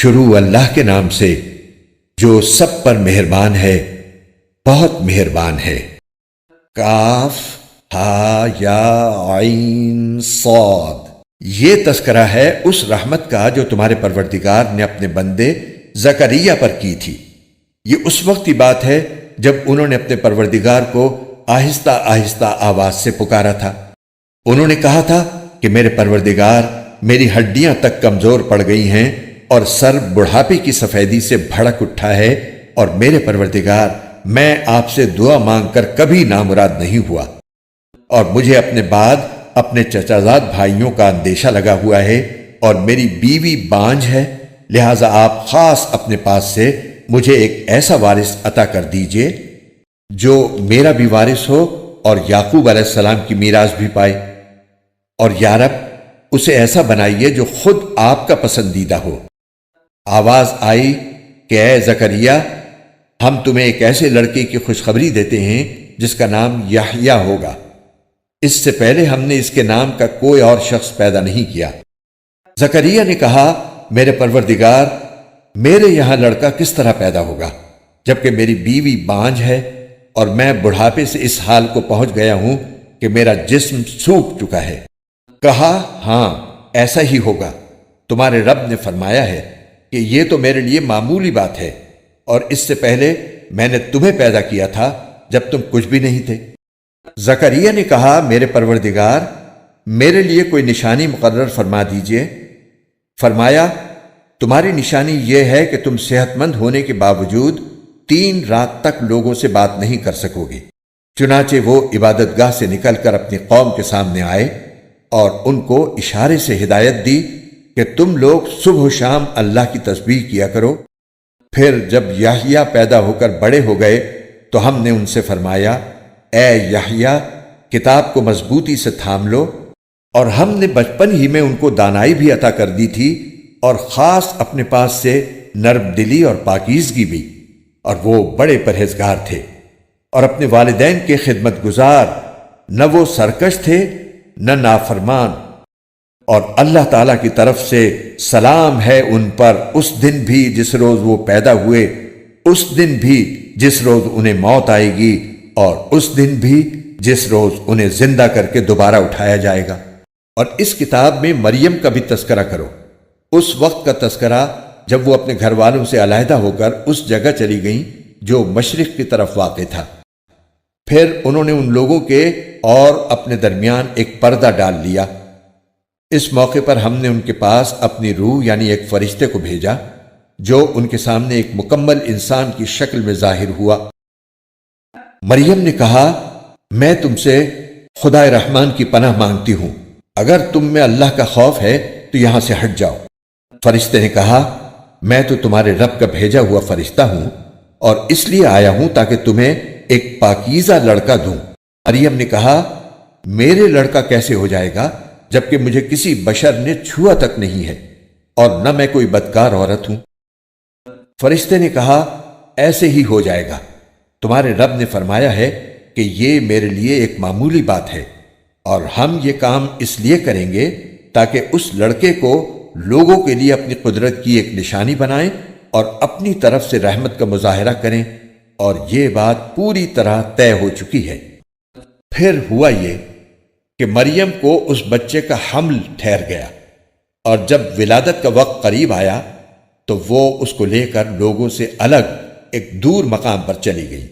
شروع اللہ کے نام سے جو سب پر مہربان ہے، بہت مہربان ہے۔ کاف ہا یا عین صاد، یہ تذکرہ ہے اس رحمت کا جو تمہارے پروردگار نے اپنے بندے زکریا پر کی تھی۔ یہ اس وقت کی بات ہے جب انہوں نے اپنے پروردگار کو آہستہ آہستہ آواز سے پکارا تھا۔ انہوں نے کہا تھا کہ میرے پروردگار، میری ہڈیاں تک کمزور پڑ گئی ہیں اور سر بڑھاپے کی سفیدی سے بھڑک اٹھا ہے، اور میرے پروردگار، میں آپ سے دعا مانگ کر کبھی نامراد نہیں ہوا، اور مجھے اپنے بعد اپنے چچازاد بھائیوں کا اندیشہ لگا ہوا ہے، اور میری بیوی بانجھ ہے، لہذا آپ خاص اپنے پاس سے مجھے ایک ایسا وارث عطا کر دیجئے جو میرا بھی وارث ہو اور یعقوب علیہ السلام کی میراث بھی پائے، اور یا رب اسے ایسا بنائیے جو خود آپ کا پسندیدہ ہو۔ آواز آئی کہ اے زکریا، ہم تمہیں ایک ایسے لڑکے کی خوشخبری دیتے ہیں جس کا نام یحییٰ ہوگا۔ اس سے پہلے ہم نے اس کے نام کا کوئی اور شخص پیدا نہیں کیا۔ زکریا نے کہا، میرے پروردگار، میرے یہاں لڑکا کس طرح پیدا ہوگا جبکہ میری بیوی بانجھ ہے، اور میں بڑھاپے سے اس حال کو پہنچ گیا ہوں کہ میرا جسم سوکھ چکا ہے۔ کہا، ہاں ایسا ہی ہوگا، تمہارے رب نے فرمایا ہے کہ یہ تو میرے لیے معمولی بات ہے، اور اس سے پہلے میں نے تمہیں پیدا کیا تھا جب تم کچھ بھی نہیں تھے۔ زکریا نے کہا، میرے پروردگار، میرے لیے کوئی نشانی مقرر فرما دیجئے۔ فرمایا، تمہاری نشانی یہ ہے کہ تم صحت مند ہونے کے باوجود 3 رات تک لوگوں سے بات نہیں کر سکو گے۔ چنانچہ وہ عبادت گاہ سے نکل کر اپنی قوم کے سامنے آئے اور ان کو اشارے سے ہدایت دی کہ تم لوگ صبح و شام اللہ کی تسبیح کیا کرو۔ پھر جب یحییٰ پیدا ہو کر بڑے ہو گئے تو ہم نے ان سے فرمایا، اے یحییٰ، کتاب کو مضبوطی سے تھام لو، اور ہم نے بچپن ہی میں ان کو دانائی بھی عطا کر دی تھی، اور خاص اپنے پاس سے نرم دلی اور پاکیزگی بھی، اور وہ بڑے پرہیزگار تھے اور اپنے والدین کے خدمت گزار، نہ وہ سرکش تھے نہ نافرمان، اور اللہ تعالیٰ کی طرف سے سلام ہے ان پر اس دن بھی جس روز وہ پیدا ہوئے، اس دن بھی جس روز انہیں موت آئے گی، اور اس دن بھی جس روز انہیں زندہ کر کے دوبارہ اٹھایا جائے گا۔ اور اس کتاب میں مریم کا بھی تذکرہ کرو، اس وقت کا تذکرہ جب وہ اپنے گھر والوں سے علیحدہ ہو کر اس جگہ چلی گئیں جو مشرق کی طرف واقع تھا۔ پھر انہوں نے ان لوگوں کے اور اپنے درمیان ایک پردہ ڈال لیا۔ اس موقع پر ہم نے ان کے پاس اپنی روح یعنی ایک فرشتے کو بھیجا جو ان کے سامنے ایک مکمل انسان کی شکل میں ظاہر ہوا۔ مریم نے کہا، میں تم سے خدا رحمان کی پناہ مانگتی ہوں، اگر تم میں اللہ کا خوف ہے تو یہاں سے ہٹ جاؤ۔ فرشتے نے کہا، میں تو تمہارے رب کا بھیجا ہوا فرشتہ ہوں، اور اس لیے آیا ہوں تاکہ تمہیں ایک پاکیزہ لڑکا دوں۔ مریم نے کہا، میرے لڑکا کیسے ہو جائے گا جبکہ مجھے کسی بشر نے چھوا تک نہیں ہے، اور نہ میں کوئی بدکار عورت ہوں۔ فرشتے نے کہا، ایسے ہی ہو جائے گا، تمہارے رب نے فرمایا ہے کہ یہ میرے لیے ایک معمولی بات ہے، اور ہم یہ کام اس لیے کریں گے تاکہ اس لڑکے کو لوگوں کے لیے اپنی قدرت کی ایک نشانی بنائیں اور اپنی طرف سے رحمت کا مظاہرہ کریں، اور یہ بات پوری طرح طے ہو چکی ہے۔ پھر ہوا یہ کہ مریم کو اس بچے کا حمل ٹھہر گیا، اور جب ولادت کا وقت قریب آیا تو وہ اس کو لے کر لوگوں سے الگ ایک دور مقام پر چلی گئی۔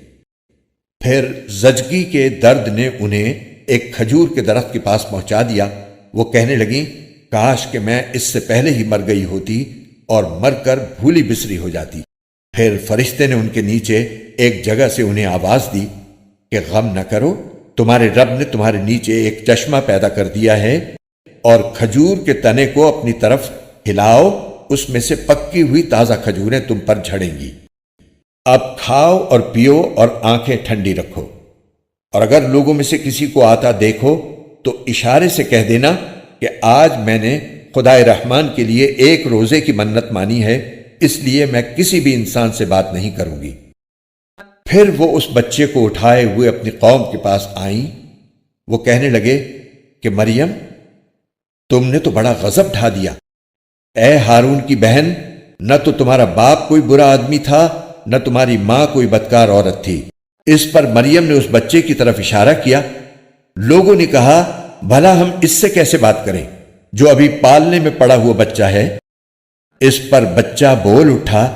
پھر زچگی کے درد نے انہیں ایک کھجور کے درخت کے پاس پہنچا دیا۔ وہ کہنے لگیں، کاش کہ میں اس سے پہلے ہی مر گئی ہوتی اور مر کر بھولی بسری ہو جاتی۔ پھر فرشتے نے ان کے نیچے ایک جگہ سے انہیں آواز دی کہ غم نہ کرو، تمہارے رب نے تمہارے نیچے ایک چشمہ پیدا کر دیا ہے، اور کھجور کے تنے کو اپنی طرف ہلاؤ، اس میں سے پکی ہوئی تازہ کھجوریں تم پر جھڑیں گی۔ اب کھاؤ اور پیو اور آنکھیں ٹھنڈی رکھو، اور اگر لوگوں میں سے کسی کو آتا دیکھو تو اشارے سے کہہ دینا کہ آج میں نے خدائے رحمان کے لیے 1 روزے کی منت مانی ہے، اس لیے میں کسی بھی انسان سے بات نہیں کروں گی۔ پھر وہ اس بچے کو اٹھائے ہوئے اپنی قوم کے پاس آئیں۔ وہ کہنے لگے کہ مریم، تم نے تو بڑا غضب ڈھا دیا۔ اے ہارون کی بہن، نہ تو تمہارا باپ کوئی برا آدمی تھا، نہ تمہاری ماں کوئی بدکار عورت تھی۔ اس پر مریم نے اس بچے کی طرف اشارہ کیا۔ لوگوں نے کہا بھلا ہم اس سے کیسے بات کریں جو ابھی پالنے میں پڑا ہوا بچہ ہے؟ اس پر بچہ بول اٹھا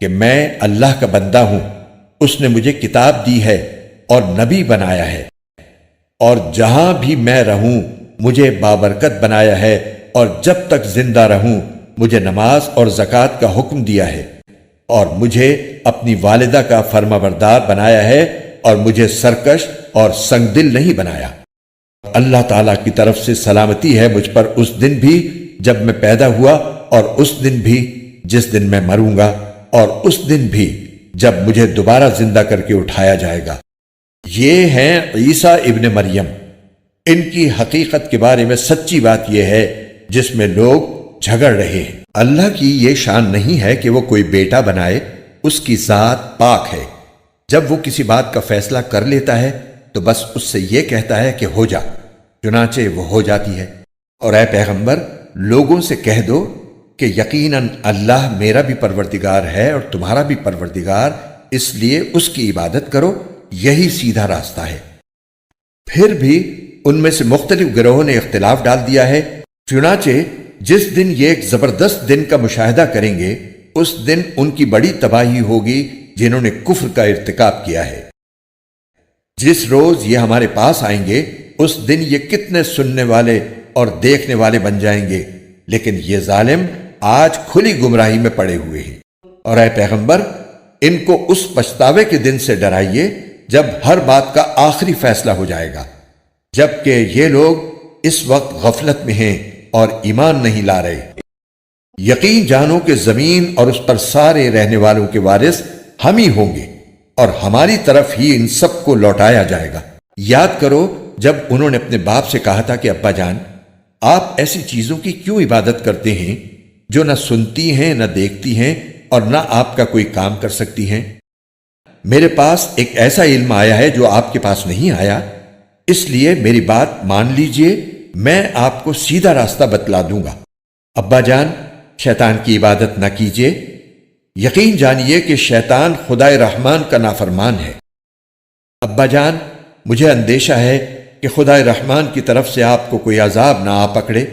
کہ میں اللہ کا بندہ ہوں، اس نے مجھے کتاب دی ہے اور نبی بنایا ہے، اور جہاں بھی میں رہوں مجھے بابرکت بنایا ہے، اور جب تک زندہ رہوں مجھے نماز اور زکوٰۃ کا حکم دیا ہے، اور مجھے اپنی والدہ کا فرمانبردار بنایا ہے، اور مجھے سرکش اور سنگ دل نہیں بنایا۔ اللہ تعالیٰ کی طرف سے سلامتی ہے مجھ پر اس دن بھی جب میں پیدا ہوا، اور اس دن بھی جس دن میں مروں گا، اور اس دن بھی جب مجھے دوبارہ زندہ کر کے اٹھایا جائے گا۔ یہ ہیں عیسیٰ ابن مریم۔ ان کی حقیقت کے بارے میں سچی بات یہ ہے جس میں لوگ جھگڑ رہے ہیں۔ اللہ کی یہ شان نہیں ہے کہ وہ کوئی بیٹا بنائے، اس کی ذات پاک ہے۔ جب وہ کسی بات کا فیصلہ کر لیتا ہے تو بس اس سے یہ کہتا ہے کہ ہو جا، چنانچہ وہ ہو جاتی ہے۔ اور اے پیغمبر، لوگوں سے کہہ دو کہ یقیناً اللہ میرا بھی پروردگار ہے اور تمہارا بھی پروردگار، اس لیے اس کی عبادت کرو، یہی سیدھا راستہ ہے۔ پھر بھی ان میں سے مختلف گروہوں نے اختلاف ڈال دیا ہے، چنانچہ جس دن یہ ایک زبردست دن کا مشاہدہ کریں گے، اس دن ان کی بڑی تباہی ہوگی جنہوں نے کفر کا ارتکاب کیا ہے۔ جس روز یہ ہمارے پاس آئیں گے اس دن یہ کتنے سننے والے اور دیکھنے والے بن جائیں گے، لیکن یہ ظالم آج کھلی گمراہی میں پڑے ہوئے ہیں۔ اور اے پیغمبر، ان کو اس پچھتاوے کے دن سے ڈرائیے جب ہر بات کا آخری فیصلہ ہو جائے گا، جبکہ یہ لوگ اس وقت غفلت میں ہیں اور ایمان نہیں لا رہے۔ یقین جانو کہ زمین اور اس پر سارے رہنے والوں کے وارث ہم ہی ہوں گے، اور ہماری طرف ہی ان سب کو لوٹایا جائے گا۔ یاد کرو جب انہوں نے اپنے باپ سے کہا تھا کہ ابا جان، آپ ایسی چیزوں کی کیوں عبادت کرتے ہیں جو نہ سنتی ہیں نہ دیکھتی ہیں اور نہ آپ کا کوئی کام کر سکتی ہیں؟ میرے پاس ایک ایسا علم آیا ہے جو آپ کے پاس نہیں آیا، اس لیے میری بات مان لیجئے، میں آپ کو سیدھا راستہ بتلا دوں گا۔ ابا جان، شیطان کی عبادت نہ کیجئے، یقین جانیے کہ شیطان خدائے رحمان کا نافرمان ہے۔ ابا جان، مجھے اندیشہ ہے کہ خدائے رحمان کی طرف سے آپ کو کوئی عذاب نہ آ پکڑے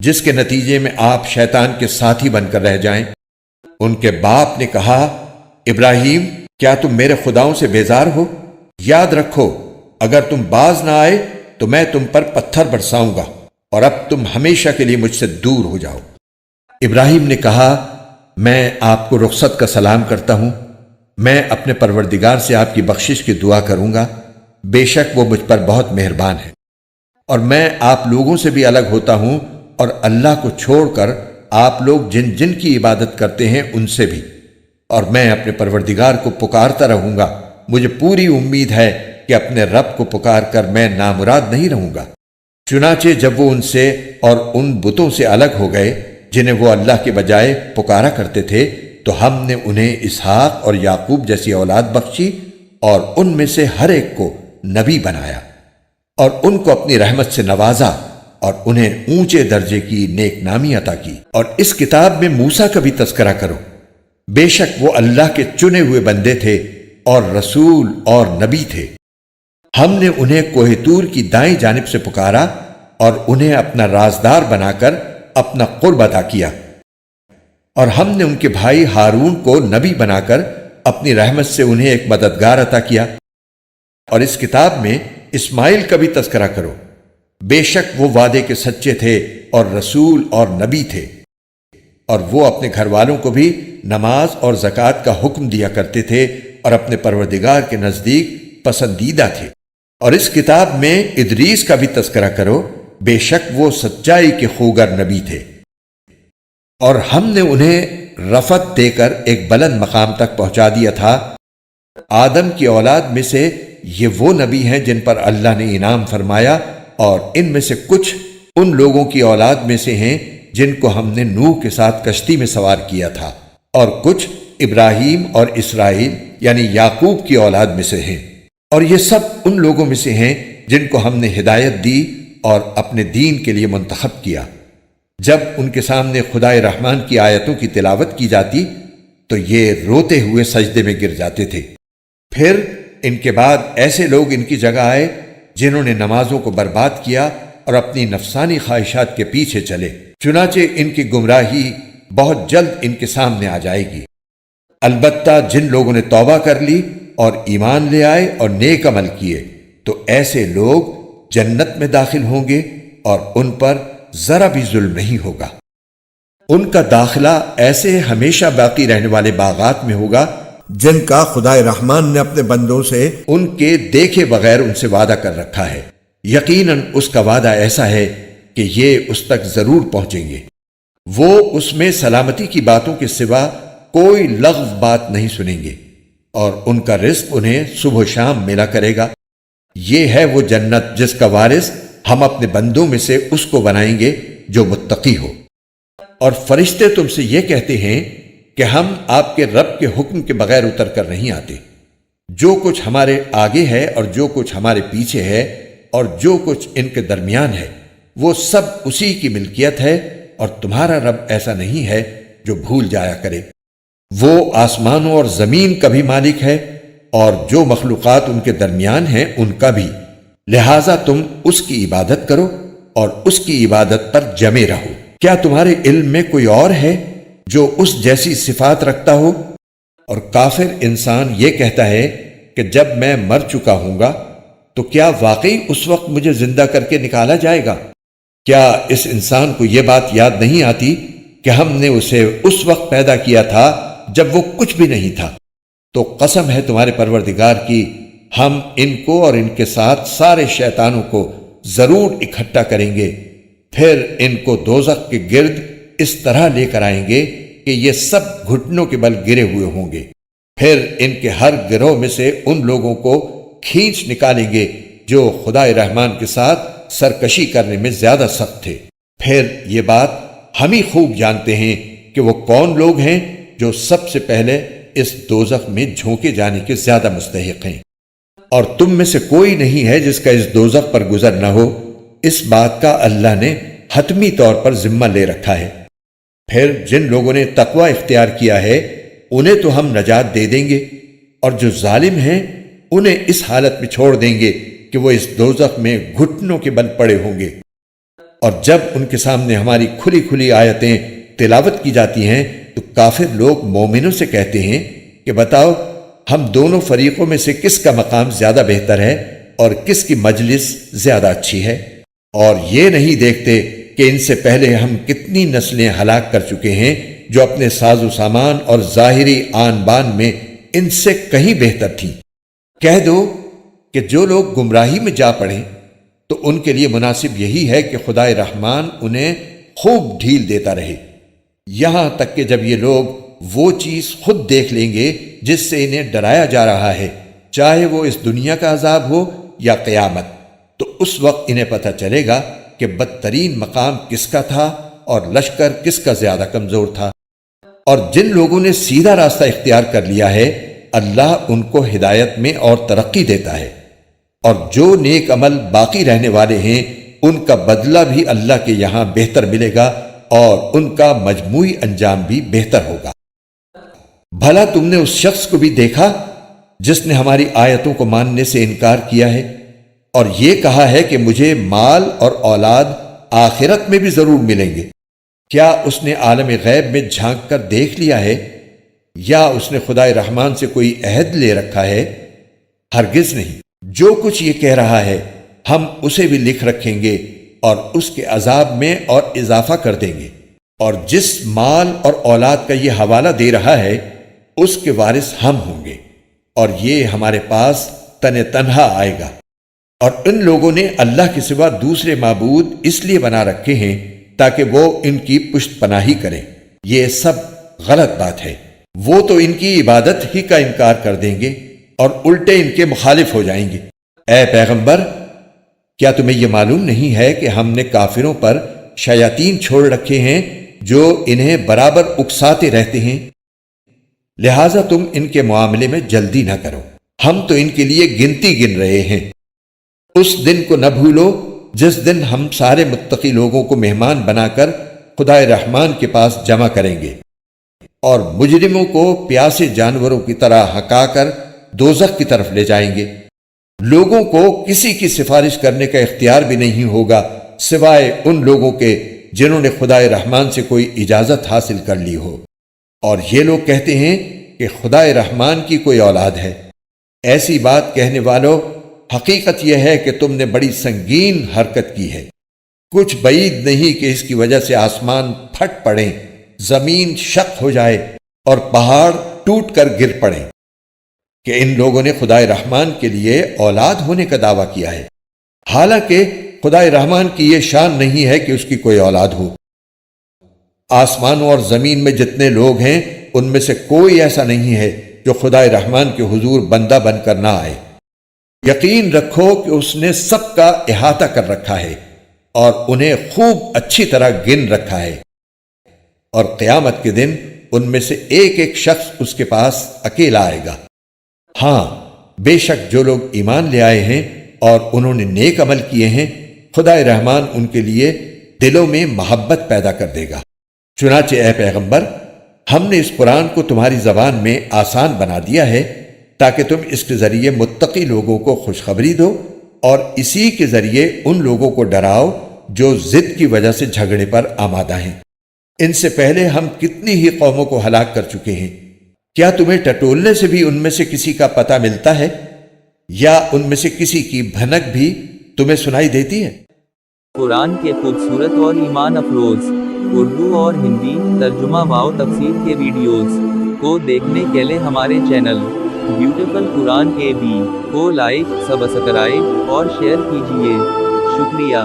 جس کے نتیجے میں آپ شیطان کے ساتھی بن کر رہ جائیں۔ ان کے باپ نے کہا، ابراہیم، کیا تم میرے خداؤں سے بیزار ہو؟ یاد رکھو، اگر تم باز نہ آئے تو میں تم پر پتھر برساؤں گا، اور اب تم ہمیشہ کے لیے مجھ سے دور ہو جاؤ۔ ابراہیم نے کہا، میں آپ کو رخصت کا سلام کرتا ہوں، میں اپنے پروردگار سے آپ کی بخشش کی دعا کروں گا، بے شک وہ مجھ پر بہت مہربان ہے۔ اور میں آپ لوگوں سے بھی الگ ہوتا ہوں، اور اللہ کو چھوڑ کر آپ لوگ جن جن کی عبادت کرتے ہیں ان سے بھی، اور میں اپنے پروردگار کو پکارتا رہوں گا۔ مجھے پوری امید ہے کہ اپنے رب کو پکار کر میں نامراد نہیں رہوں گا۔ چنانچہ جب وہ ان سے اور ان بتوں سے الگ ہو گئے جنہیں وہ اللہ کے بجائے پکارا کرتے تھے، تو ہم نے انہیں اسحاق اور یعقوب جیسی اولاد بخشی، اور ان میں سے ہر ایک کو نبی بنایا، اور ان کو اپنی رحمت سے نوازا، اور انہیں اونچے درجے کی نیک نامی عطا کی۔ اور اس کتاب میں موسیٰ کا بھی تذکرہ کرو، بے شک وہ اللہ کے چنے ہوئے بندے تھے اور رسول اور نبی تھے۔ ہم نے انہیں کوہ طور کی دائیں جانب سے پکارا اور انہیں اپنا رازدار بنا کر اپنا قرب عطا کیا، اور ہم نے ان کے بھائی ہارون کو نبی بنا کر اپنی رحمت سے انہیں ایک مددگار عطا کیا۔ اور اس کتاب میں اسماعیل کا بھی تذکرہ کرو، بے شک وہ وعدے کے سچے تھے اور رسول اور نبی تھے، اور وہ اپنے گھر والوں کو بھی نماز اور زکوٰۃ کا حکم دیا کرتے تھے اور اپنے پروردگار کے نزدیک پسندیدہ تھے۔ اور اس کتاب میں ادریس کا بھی تذکرہ کرو، بے شک وہ سچائی کے خوگر نبی تھے، اور ہم نے انہیں رفعت دے کر ایک بلند مقام تک پہنچا دیا تھا۔ آدم کی اولاد میں سے یہ وہ نبی ہیں جن پر اللہ نے انعام فرمایا، اور ان میں سے کچھ ان لوگوں کی اولاد میں سے ہیں جن کو ہم نے نوح کے ساتھ کشتی میں سوار کیا تھا، اور کچھ ابراہیم اور اسرائیل یعنی یعقوب کی اولاد میں سے ہیں، اور یہ سب ان لوگوں میں سے ہیں جن کو ہم نے ہدایت دی اور اپنے دین کے لیے منتخب کیا۔ جب ان کے سامنے خدائے رحمان کی آیتوں کی تلاوت کی جاتی تو یہ روتے ہوئے سجدے میں گر جاتے تھے۔ پھر ان کے بعد ایسے لوگ ان کی جگہ آئے جنہوں نے نمازوں کو برباد کیا اور اپنی نفسانی خواہشات کے پیچھے چلے، چنانچہ ان کی گمراہی بہت جلد ان کے سامنے آ جائے گی۔ البتہ جن لوگوں نے توبہ کر لی اور ایمان لے آئے اور نیک عمل کیے تو ایسے لوگ جنت میں داخل ہوں گے اور ان پر ذرا بھی ظلم نہیں ہوگا۔ ان کا داخلہ ایسے ہمیشہ باقی رہنے والے باغات میں ہوگا جن کا خدائے رحمان نے اپنے بندوں سے ان کے دیکھے بغیر ان سے وعدہ کر رکھا ہے۔ یقیناً اس کا وعدہ ایسا ہے کہ یہ اس تک ضرور پہنچیں گے۔ وہ اس میں سلامتی کی باتوں کے سوا کوئی لغو بات نہیں سنیں گے اور ان کا رزق انہیں صبح و شام ملا کرے گا۔ یہ ہے وہ جنت جس کا وارث ہم اپنے بندوں میں سے اس کو بنائیں گے جو متقی ہو۔ اور فرشتے تم سے یہ کہتے ہیں کہ ہم آپ کے رب کے حکم کے بغیر اتر کر نہیں آتے۔ جو کچھ ہمارے آگے ہے اور جو کچھ ہمارے پیچھے ہے اور جو کچھ ان کے درمیان ہے وہ سب اسی کی ملکیت ہے، اور تمہارا رب ایسا نہیں ہے جو بھول جایا کرے۔ وہ آسمانوں اور زمین کا بھی مالک ہے اور جو مخلوقات ان کے درمیان ہیں ان کا بھی، لہذا تم اس کی عبادت کرو اور اس کی عبادت پر جمے رہو۔ کیا تمہارے علم میں کوئی اور ہے جو اس جیسی صفات رکھتا ہو؟ اور کافر انسان یہ کہتا ہے کہ جب میں مر چکا ہوں گا تو کیا واقعی اس وقت مجھے زندہ کر کے نکالا جائے گا؟ کیا اس انسان کو یہ بات یاد نہیں آتی کہ ہم نے اسے اس وقت پیدا کیا تھا جب وہ کچھ بھی نہیں تھا؟ تو قسم ہے تمہارے پروردگار کی، ہم ان کو اور ان کے ساتھ سارے شیطانوں کو ضرور اکٹھا کریں گے، پھر ان کو دوزخ کے گرد اس طرح لے کر آئیں گے کہ یہ سب گھٹنوں کے بل گرے ہوئے ہوں گے۔ پھر ان کے ہر گروہ میں سے ان لوگوں کو کھینچ نکالیں گے جو خدائے رحمان کے ساتھ سرکشی کرنے میں زیادہ سخت تھے۔ پھر یہ بات ہم ہی خوب جانتے ہیں کہ وہ کون لوگ ہیں جو سب سے پہلے اس دوزخ میں جھونکے جانے کے زیادہ مستحق ہیں، اور تم میں سے کوئی نہیں ہے جس کا اس دوزخ پر گزر نہ ہو۔ اس بات کا اللہ نے حتمی طور پر ذمہ لے رکھا ہے۔ پھر جن لوگوں نے تقوی اختیار کیا ہے انہیں تو ہم نجات دے دیں گے، اور جو ظالم ہیں انہیں اس حالت میں چھوڑ دیں گے کہ وہ اس دوزخ میں گھٹنوں کے بل پڑے ہوں گے۔ اور جب ان کے سامنے ہماری کھلی کھلی آیتیں تلاوت کی جاتی ہیں تو کافر لوگ مومنوں سے کہتے ہیں کہ بتاؤ ہم دونوں فریقوں میں سے کس کا مقام زیادہ بہتر ہے اور کس کی مجلس زیادہ اچھی ہے؟ اور یہ نہیں دیکھتے کہ ان سے پہلے ہم کتنی نسلیں ہلاک کر چکے ہیں جو اپنے ساز و سامان اور ظاہری آن بان میں ان سے کہیں بہتر تھیں۔ کہہ دو کہ جو لوگ گمراہی میں جا پڑیں تو ان کے لیے مناسب یہی ہے کہ خدائے رحمان انہیں خوب ڈھیل دیتا رہے، یہاں تک کہ جب یہ لوگ وہ چیز خود دیکھ لیں گے جس سے انہیں ڈرایا جا رہا ہے، چاہے وہ اس دنیا کا عذاب ہو یا قیامت، تو اس وقت انہیں پتہ چلے گا کہ بدترین مقام کس کا تھا اور لشکر کس کا زیادہ کمزور تھا۔ اور جن لوگوں نے سیدھا راستہ اختیار کر لیا ہے اللہ ان کو ہدایت میں اور ترقی دیتا ہے، اور جو نیک عمل باقی رہنے والے ہیں ان کا بدلہ بھی اللہ کے یہاں بہتر ملے گا اور ان کا مجموعی انجام بھی بہتر ہوگا۔ بھلا تم نے اس شخص کو بھی دیکھا جس نے ہماری آیتوں کو ماننے سے انکار کیا ہے اور یہ کہا ہے کہ مجھے مال اور اولاد آخرت میں بھی ضرور ملیں گے؟ کیا اس نے عالم غیب میں جھانک کر دیکھ لیا ہے یا اس نے خدائے رحمان سے کوئی عہد لے رکھا ہے؟ ہرگز نہیں۔ جو کچھ یہ کہہ رہا ہے ہم اسے بھی لکھ رکھیں گے اور اس کے عذاب میں اور اضافہ کر دیں گے، اور جس مال اور اولاد کا یہ حوالہ دے رہا ہے اس کے وارث ہم ہوں گے، اور یہ ہمارے پاس تنہا آئے گا۔ اور ان لوگوں نے اللہ کے سوا دوسرے معبود اس لیے بنا رکھے ہیں تاکہ وہ ان کی پشت پناہی کریں۔ یہ سب غلط بات ہے۔ وہ تو ان کی عبادت ہی کا انکار کر دیں گے اور الٹے ان کے مخالف ہو جائیں گے۔ اے پیغمبر، کیا تمہیں یہ معلوم نہیں ہے کہ ہم نے کافروں پر شیاطین چھوڑ رکھے ہیں جو انہیں برابر اکساتے رہتے ہیں؟ لہذا تم ان کے معاملے میں جلدی نہ کرو، ہم تو ان کے لیے گنتی گن رہے ہیں۔ اس دن کو نہ بھولو جس دن ہم سارے متقی لوگوں کو مہمان بنا کر خدائے رحمان کے پاس جمع کریں گے، اور مجرموں کو پیاسے جانوروں کی طرح ہکا کر دوزخ کی طرف لے جائیں گے۔ لوگوں کو کسی کی سفارش کرنے کا اختیار بھی نہیں ہوگا سوائے ان لوگوں کے جنہوں نے خدائے رحمان سے کوئی اجازت حاصل کر لی ہو۔ اور یہ لوگ کہتے ہیں کہ خدائے رحمان کی کوئی اولاد ہے۔ ایسی بات کہنے والوں، حقیقت یہ ہے کہ تم نے بڑی سنگین حرکت کی ہے۔ کچھ بعید نہیں کہ اس کی وجہ سے آسمان پھٹ پڑیں، زمین شق ہو جائے اور پہاڑ ٹوٹ کر گر پڑیں، کہ ان لوگوں نے خدائے رحمان کے لیے اولاد ہونے کا دعویٰ کیا ہے، حالانکہ خدائے رحمان کی یہ شان نہیں ہے کہ اس کی کوئی اولاد ہو۔ آسمانوں اور زمین میں جتنے لوگ ہیں ان میں سے کوئی ایسا نہیں ہے جو خدائے رحمان کے حضور بندہ بن کر نہ آئے۔ یقین رکھو کہ اس نے سب کا احاطہ کر رکھا ہے اور انہیں خوب اچھی طرح گن رکھا ہے، اور قیامت کے دن ان میں سے ایک ایک شخص اس کے پاس اکیلا آئے گا۔ ہاں، بے شک جو لوگ ایمان لے آئے ہیں اور انہوں نے نیک عمل کیے ہیں، خدائے رحمان ان کے لیے دلوں میں محبت پیدا کر دے گا۔ چنانچہ اے پیغمبر، ہم نے اس قرآن کو تمہاری زبان میں آسان بنا دیا ہے تاکہ تم اس کے ذریعے متقی لوگوں کو خوشخبری دو اور اسی کے ذریعے ان لوگوں کو ڈراؤ جو ضد کی وجہ سے جھگڑے پر آمادہ ہیں۔ ان سے پہلے ہم کتنی ہی قوموں کو ہلاک کر چکے ہیں۔ کیا تمہیں ٹٹولنے سے بھی ان میں سے کسی کا پتہ ملتا ہے، یا ان میں سے کسی کی بھنک بھی تمہیں سنائی دیتی ہے؟ قرآن کے خوبصورت اور ایمان افروز اردو اور ہندی ترجمہ و تفسیر کے ویڈیوز کو دیکھنے کے لیے ہمارے چینل بیوٹیفل قرآن کے بھی کو لائک، سبسکرائب اور شیئر کیجیے۔ شکریہ۔